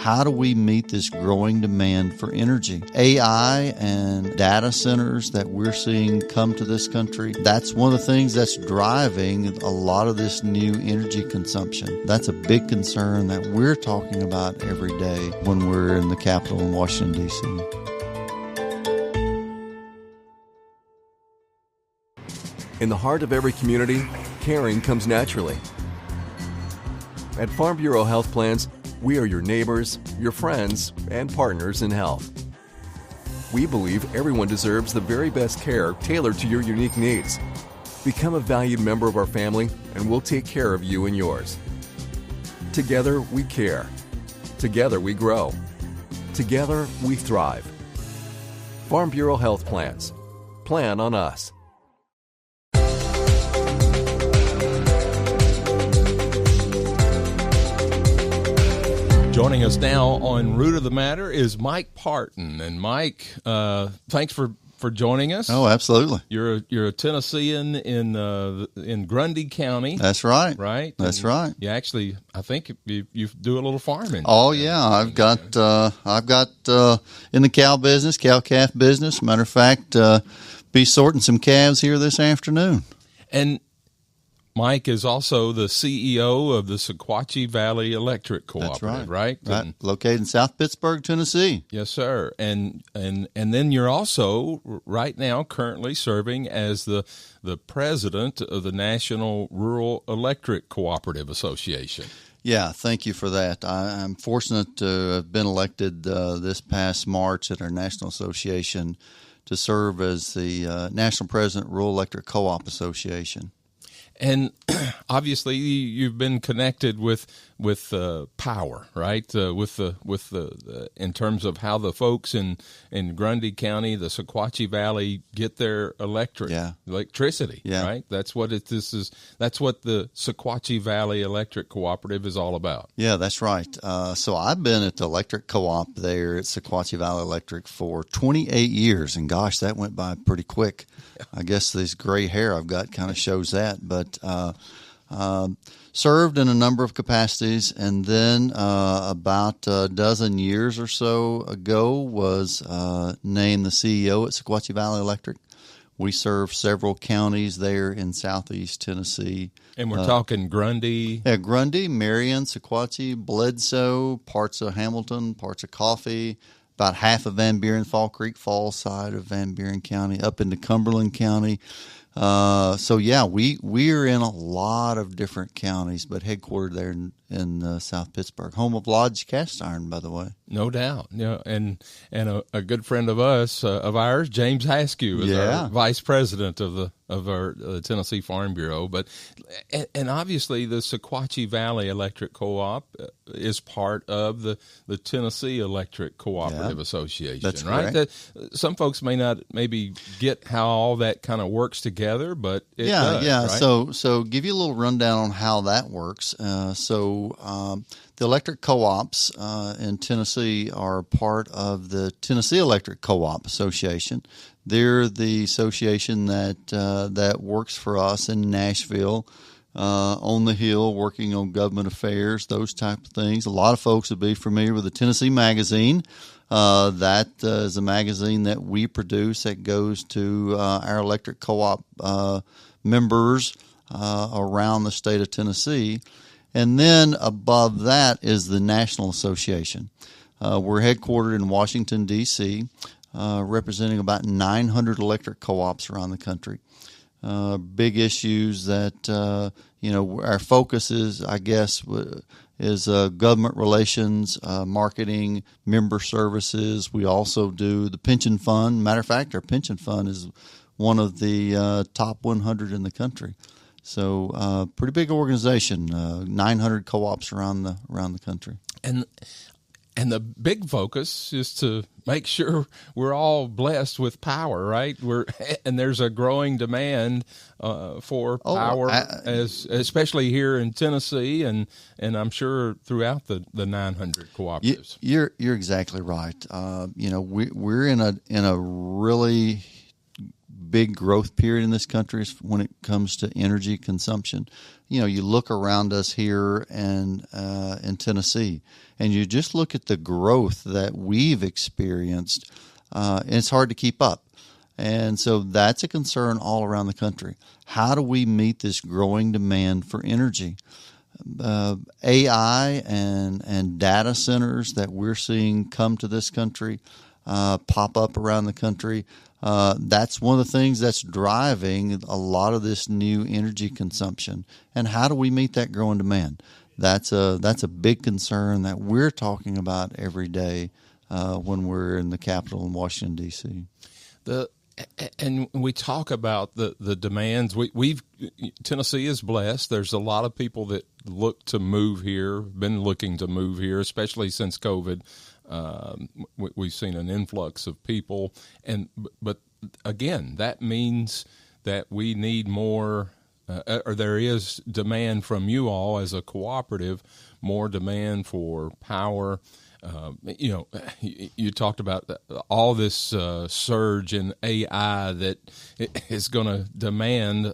how do we meet this growing demand for energy? AI and data centers that we're seeing come to this country, that's one of the things that's driving a lot of this new energy consumption. That's a big concern that we're talking about every day when we're in the Capitol in Washington, D.C. In the heart of every community, caring comes naturally. At Farm Bureau Health Plans, we are your neighbors, your friends, and partners in health. We believe everyone deserves the very best care tailored to your unique needs. Become a valued member of our family, and we'll take care of you and yours. Together, we care. Together, we grow. Together, we thrive. Farm Bureau Health Plans. Plan on us. Joining us now on Root of the Matter is Mike Partin. And Mike, thanks for joining us. Oh, absolutely. You're a Tennessean in Grundy County. That's right. Right? That's and right. You actually, I think you do a little farming. Oh yeah, I've got in the cow business, cow-calf business. Matter of fact, be sorting some calves here this afternoon. And Mike is also the CEO of the Sequachee Valley Electric Cooperative, right? Right. Located in South Pittsburgh, Tennessee. Yes, sir. And then you're also right now currently serving as the president of the National Rural Electric Cooperative Association. Yeah, thank you for that. I'm fortunate to have been elected this past March at our National Association to serve as the National President of Rural Electric Co-op Association. And obviously, you've been connected with power, right? With the in terms of how the folks in Grundy County, the Sequachee Valley, get their electricity. Yeah. Right. That's what That's what the Sequachee Valley Electric Cooperative is all about. Yeah, that's right. So I've been at the electric co-op there at Sequachee Valley Electric for 28 years, and gosh, that went by pretty quick. I guess this gray hair I've got kind of shows that, but served in a number of capacities, and then about a dozen years or so ago was named the CEO at Sequachee Valley Electric. We serve several counties there in southeast Tennessee. And we're talking Grundy? Yeah, Grundy, Marion, Sequachee, Bledsoe, parts of Hamilton, parts of Coffee, about half of Van Buren, Fall Creek Falls side of Van Buren County, up into Cumberland County. So yeah, we are in a lot of different counties, but headquartered there in South Pittsburgh, home of Lodge Cast Iron, by the way. No doubt. Yeah, and a good friend of ours, James Haskew, is our vice president of our Tennessee Farm Bureau. But and obviously the Sequachee Valley Electric Co-op is part of the Tennessee Electric Cooperative Association. That's right. Correct. Some folks may not maybe get how all that kind of works together, but it does. Yeah. Right? So give you a little rundown on how that works. The electric co-ops in Tennessee are part of the Tennessee Electric Co-op Association. They're the association that works for us in Nashville, on the Hill, working on government affairs, those type of things. A lot of folks would be familiar with the Tennessee Magazine. That is a magazine that we produce that goes to our electric co-op members around the state of Tennessee. And then above that is the National Association. We're headquartered in Washington, D.C., representing about 900 electric co-ops around the country. Big issues that, our focus is, I guess, is government relations, marketing, member services. We also do the pension fund. Matter of fact, our pension fund is one of the top 100 in the country. So, pretty big organization. 900 co-ops around the country. And the big focus is to make sure we're all blessed with power, right? And there's a growing demand for power, especially here in Tennessee, and I'm sure throughout the 900 cooperatives. You're exactly right. We're in a really big growth period in this country when it comes to energy consumption. You look around us here in Tennessee, and you just look at the growth that we've experienced, and it's hard to keep up. And so that's a concern all around the country. How do we meet this growing demand for energy? AI and data centers that we're seeing come to this country, pop up around the country. That's one of the things that's driving a lot of this new energy consumption. And how do we meet that growing demand? That's a big concern that we're talking about every day when we're in the Capitol in Washington, D.C. And we talk about the demands. Tennessee is blessed. There's a lot of people that look to move here, been looking to move here, especially since COVID. We've seen an influx of people, but again, that means that we need more, or there is demand from you all as a cooperative, more demand for power. You talked about all this surge in AI that is going to demand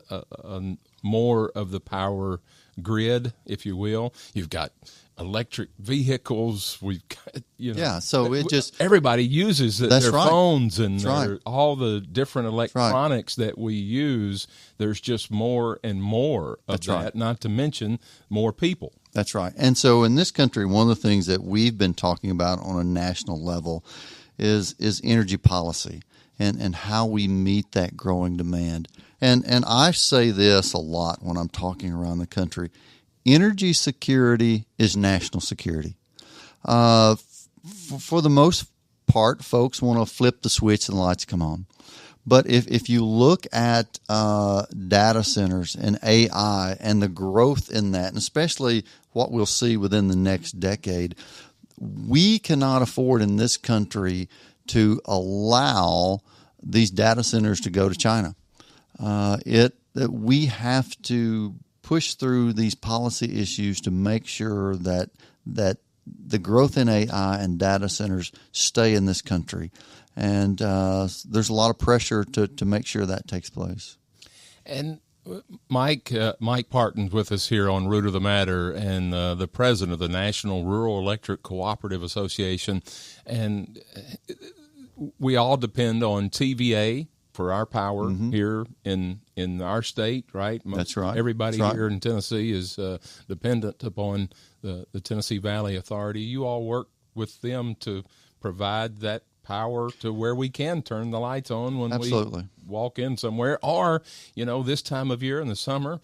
more of the power grid, if you will. You've got electric vehicles. We've got, So it just everybody uses their phones and all the different electronics that we use. There's just more and more of that. Not to mention more people. That's right. And so in this country, one of the things that we've been talking about on a national level is energy policy and how we meet that growing demand. And I say this a lot when I'm talking around the country. Energy security is national security. For the most part, folks want to flip the switch and the lights come on. But if you look at data centers and AI and the growth in that, and especially what we'll see within the next decade, we cannot afford in this country to allow these data centers to go to China. We have to push through these policy issues to make sure that the growth in AI and data centers stay in this country. And there's a lot of pressure to make sure that takes place. And Mike Partin's with us here on Root of the Matter, and the president of the National Rural Electric Cooperative Association. And we all depend on TVA for our power here in our state, right? That's right. Everybody here in Tennessee is dependent upon the Tennessee Valley Authority. You all work with them to provide that power to where we can turn the lights on when we walk in somewhere, or this time of year in the summer,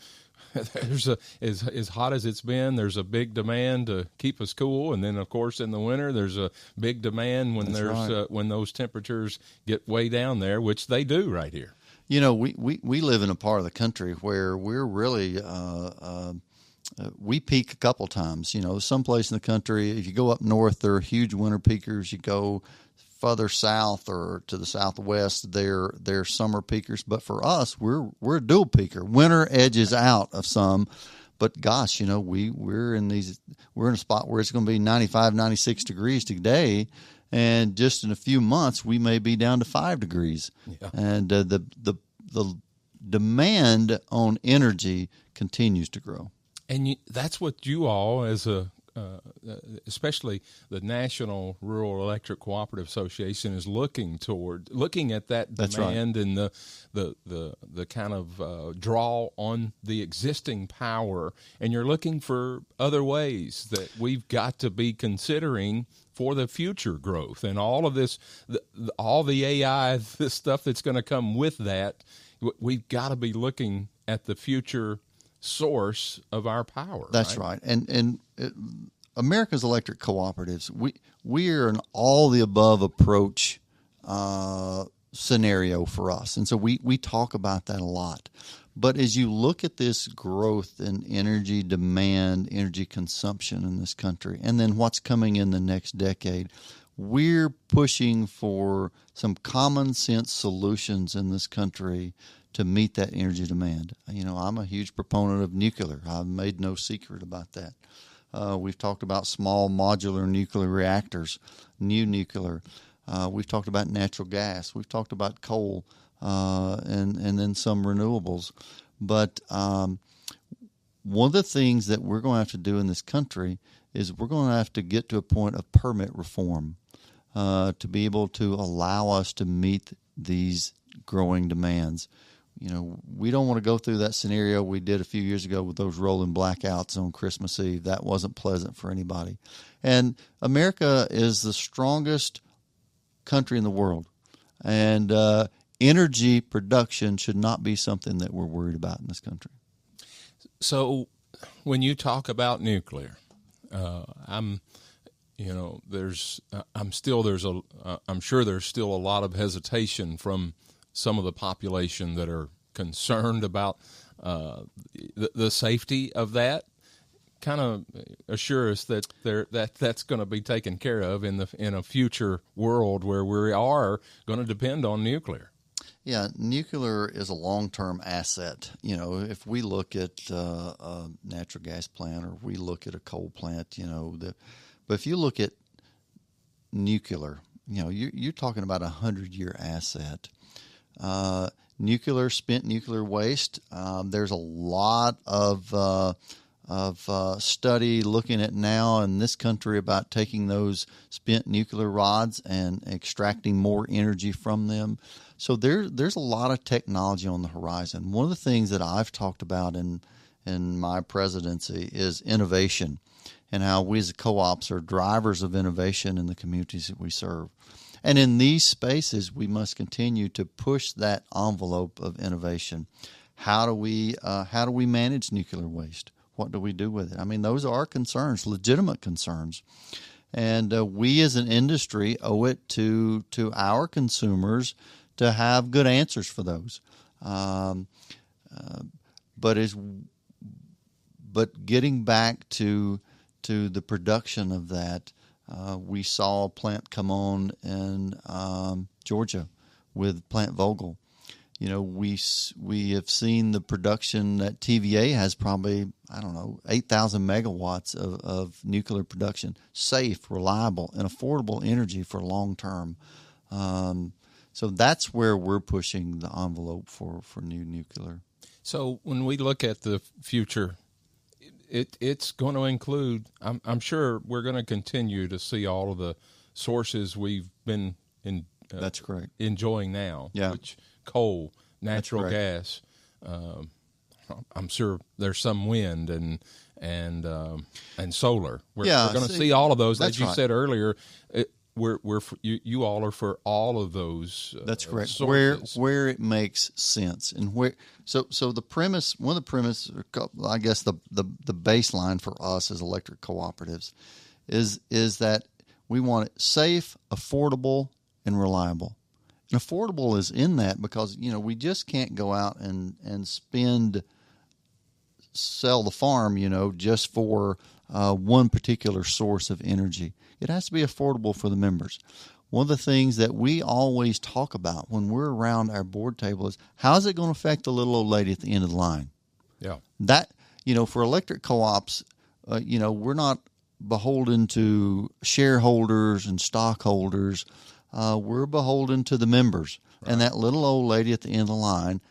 there's as hot as it's been. There's a big demand to keep us cool, and then of course in the winter there's a big demand when when those temperatures get way down there, which they do right here. We live in a part of the country where we're really we peak a couple times. Someplace in the country, if you go up north, there are huge winter peakers. You go further south or to the southwest, they're summer peakers. But for us, we're a dual peaker. Winter edges out of some, but gosh, we're in a spot where it's going to be 95, 96 degrees today, and just in a few months we may be down to 5 degrees. Yeah. And the demand on energy continues to grow. And that's what you all, as especially the National Rural Electric Cooperative Association, is looking at that demand and the kind of draw on the existing power. And you're looking for other ways that we've got to be considering for the future growth and all of this, all the AI, this stuff that's going to come with that. We've got to be looking at the future source of our power. That's right. And America's electric cooperatives, we are an all the above approach scenario for us. And so we talk about that a lot. But as you look at this growth in energy demand, energy consumption in this country, and then what's coming in the next decade, we're pushing for some common sense solutions in this country to meet that energy demand. I'm a huge proponent of nuclear. I've made no secret about that. We've talked about small modular nuclear reactors, new nuclear. We've talked about natural gas. We've talked about coal. and then some renewables. But one of the things that we're going to have to do in this country is we're going to have to get to a point of permit reform to be able to allow us to meet these growing demands. We don't want to go through that scenario we did a few years ago with those rolling blackouts on Christmas Eve. That wasn't pleasant for anybody. And America is the strongest country in the world. And energy production should not be something that we're worried about in this country. So when you talk about nuclear, I'm sure there's still a lot of hesitation from some of the population that are concerned about the safety of that. Kind of assure us that that's going to be taken care of in a future world where we are going to depend on nuclear. Yeah, nuclear is a long-term asset. If we look at a natural gas plant or we look at a coal plant, but if you look at nuclear, you're talking about a 100-year asset. Spent nuclear waste. There's a lot of study looking at now in this country about taking those spent nuclear rods and extracting more energy from them. So there's a lot of technology on the horizon. One of the things that I've talked about in my presidency is innovation and how we as co-ops are drivers of innovation in the communities that we serve. And in these spaces, we must continue to push that envelope of innovation. How do we manage nuclear waste? What do we do with it? I mean, those are concerns, legitimate concerns. And we as an industry owe it to our consumers to have good answers for those. But getting back to the production of that, we saw a plant come on in Georgia with Plant Vogel. We have seen the production that TVA has probably, 8,000 megawatts of nuclear production, safe, reliable, and affordable energy for long term. So that's where we're pushing the envelope for new nuclear. So when we look at the future, it's going to include, I'm sure we're going to continue to see all of the sources we've been that's correct. enjoying now, yeah. Which natural gas. I'm sure there's some wind and solar. We're going to see all of those. As you said earlier, you all are for all of those. That's correct. Sources. Where it makes sense and where. So the premise, one of the premise, I guess the baseline for us as electric cooperatives is that we want it safe, affordable, and reliable. And affordable is in that because we just can't go out and sell the farm just for one particular source of energy. It has to be affordable for the members. One of the things that we always talk about when we're around our board table is how is it going to affect the little old lady at the end of the line? Yeah. That, for electric co-ops, we're not beholden to shareholders and stockholders. We're beholden to the members. Right. And that little old lady at the end of the line,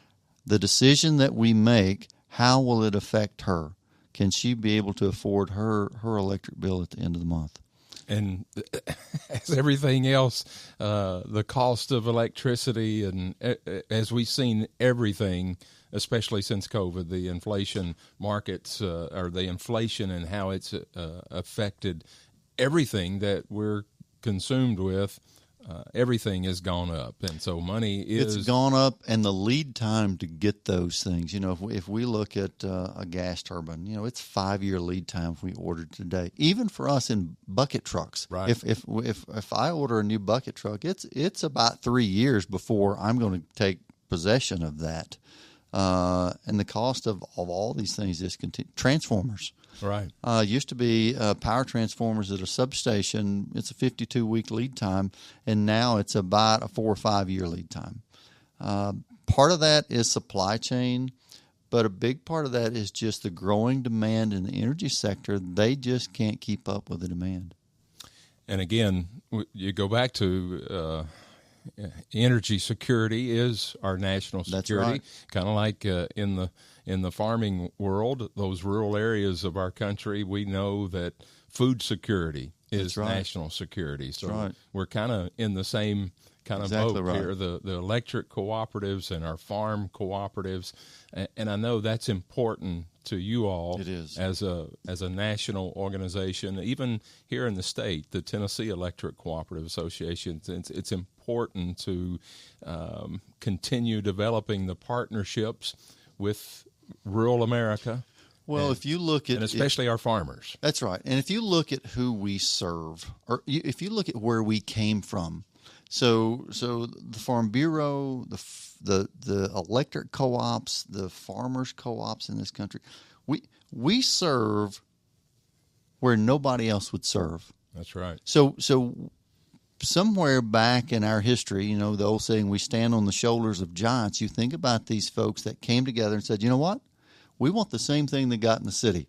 the decision that we make, how will it affect her? Can she be able to afford her electric bill at the end of the month? And as everything else, the cost of electricity, and as we've seen everything, especially since COVID, the inflation markets or the inflation and how it's affected everything that we're consumed with. Everything has gone up, and so money is... It's gone up, and the lead time to get those things, if we look at a gas turbine, it's 5-year lead time if we ordered today. Even for us in bucket trucks. Right. If I order a new bucket truck, it's about 3 years before I'm going to take possession of that. And the cost of all these things is transformers. Right. Used to be power transformers at a substation. It's a 52-week lead time, and now it's about a 4 or 5 year lead time. Part of that is supply chain, but a big part of that is just the growing demand in the energy sector. They just can't keep up with the demand. And again, you go back to energy security is our national security. Right. Kind of like in the farming world, those rural areas of our country, we know that food security is national security. So we're kind of in the same kind of boat here, the electric cooperatives and our farm cooperatives. And I know that's important to you all. It is. As a national organization, even here in the state, the Tennessee Electric Cooperative Association, it's important to continue developing the partnerships with rural America. Well, if you look at... And especially our farmers. That's right. And if you look at who we serve, or if you look at where we came from, so the Farm Bureau, the electric co-ops, the farmers co-ops in this country, we serve where nobody else would serve. That's right. So somewhere back in our history, the old saying, we stand on the shoulders of giants, you think about these folks that came together and said, you know what? We want the same thing they got in the city.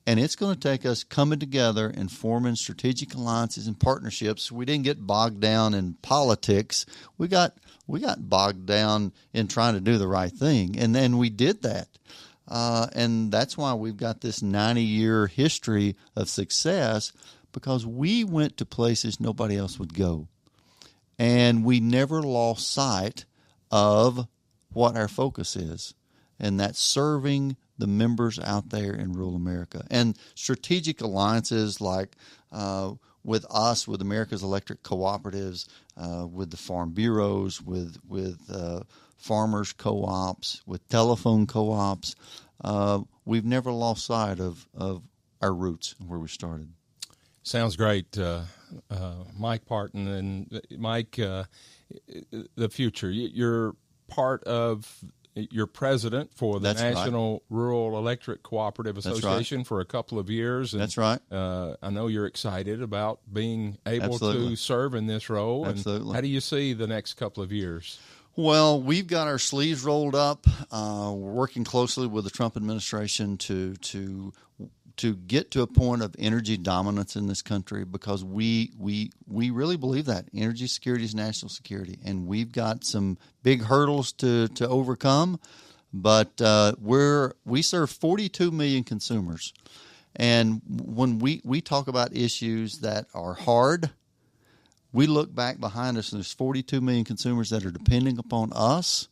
And it's going to take us coming together and forming strategic alliances and partnerships. We didn't get bogged down in politics. We got bogged down in trying to do the right thing. And then we did that. And that's why we've got this 90-year history of success, because we went to places nobody else would go. And we never lost sight of what our focus is. And that's serving the members out there in rural America. And strategic alliances like with us, with America's Electric Cooperatives, with the Farm Bureaus, with farmers co-ops, with telephone co-ops, we've never lost sight of our roots and where we started. Sounds great, Mike Partin. And Mike, the future, you're part of... You're president for the National Rural Electric Cooperative Association for a couple of years. And, that's right. I know you're excited about being able to serve in this role. Absolutely. And how do you see the next couple of years? Well, we've got our sleeves rolled up. We're working closely with the Trump administration to get to a point of energy dominance in this country, because we really believe that energy security is national security, and we've got some big hurdles to overcome. But we serve 42 million consumers, and when we talk about issues that are hard, we look back behind us and there's 42 million consumers that are depending upon us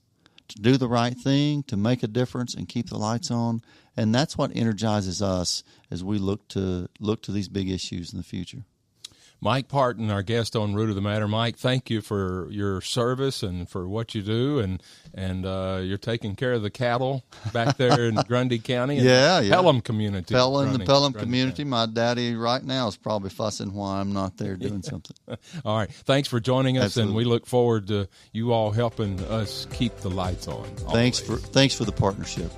to do the right thing, to make a difference and keep the lights on. And that's what energizes us as we look to these big issues in the future. Mike Partin, our guest on Root of the Matter. Mike, thank you for your service and for what you do, and you're taking care of the cattle back there in Grundy County. And Pelham community. The Pelham community. County. My daddy right now is probably fussing why I'm not there doing something. All right. Thanks for joining us, Absolutely. And we look forward to you all helping us keep the lights on. Thanks for the partnership.